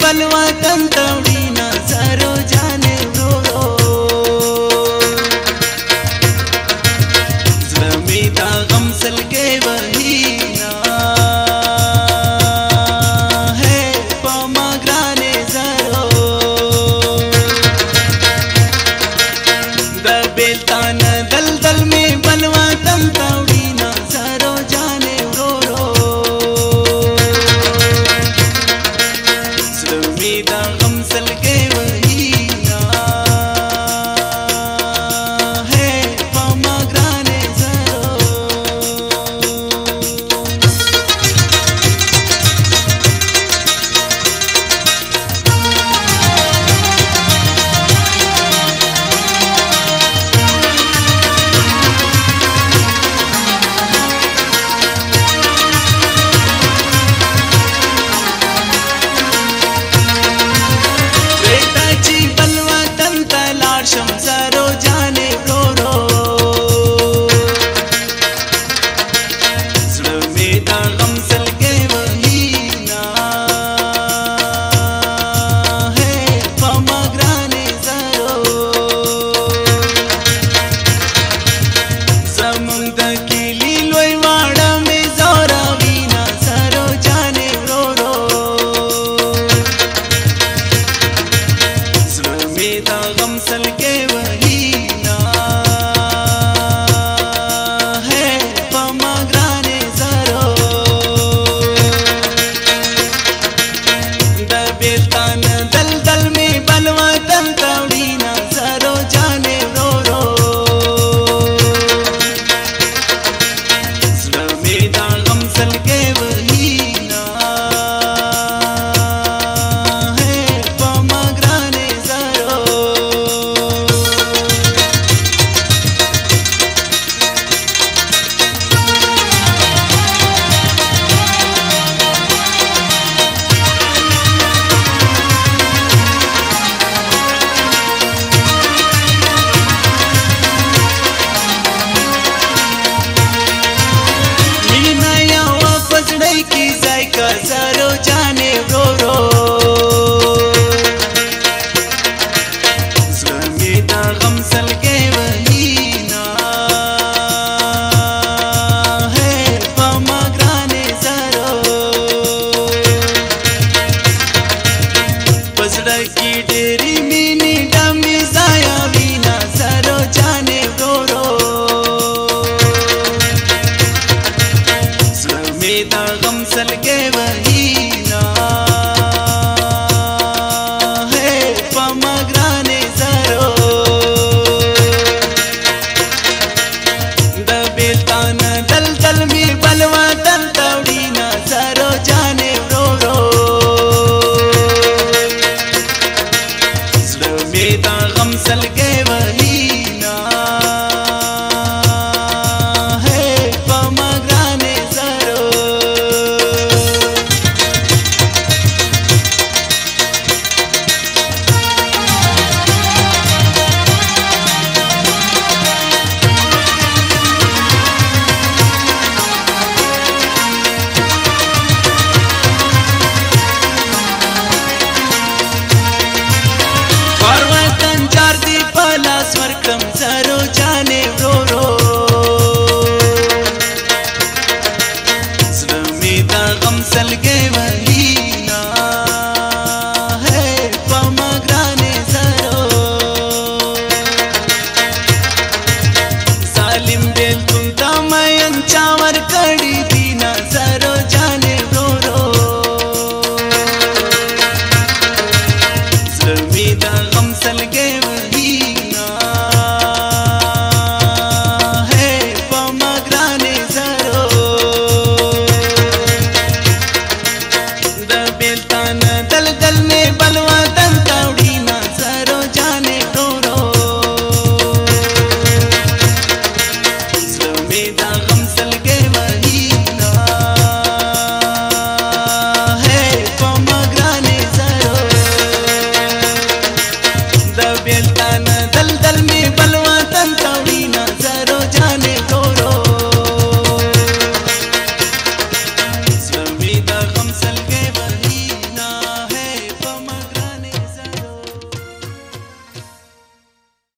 بل وطن توڑینا سرو جانے ورورو زلمی دا غم سلگے وحینا ہے پاما گرانے زرو دا بیلتان دل دل میں بل وطن توڑینا سرو جانے ورورو دا غم سلگے وحینا ہے پاما گرانے زرو शमसरो जाने रो मेदा गम सलगे वहीना है पमा ग्राने जरो समुंद की लीलोई वाड़ा में जोरा वीना सरो जाने रो मेदा गम सलगे वहीना है पमा ग्राने जरो दबेलतान दल दल में बलवतन तौड़ीना जरो जाने रो मेदा गम सलगे वहीना है पमा ग्राने जरो की जायका सरो जाने रो मेदा गम सलगे वहीना है पमा ग्राने जरो पसड़ा की डेरी मीनी डमी जाया वीना सरो जाने रो मेदा गम सलगे वहीना है पमा ग्राने जरो दबेलतान दल दल में बलवतन तौड़ीना सरो जाने रो मेदा गम सलगे वहीना है पमा ग्राने जरो स्वर्गम सरो जाने रो मेदा गम सलगे वहीना है पमा ग्राने जरो सालिम बेल तुम तमयन चावर कड़ी दीना सरो जाने रो मेदा गम सलगे वहीना है पमा ग्राने जरो दबेलतान दल दल में बलवतन तौड़ीना सरो जाने रो मेदा गम सलगे वहीना है पमा ग्राने जरो दबेलतान दल दल में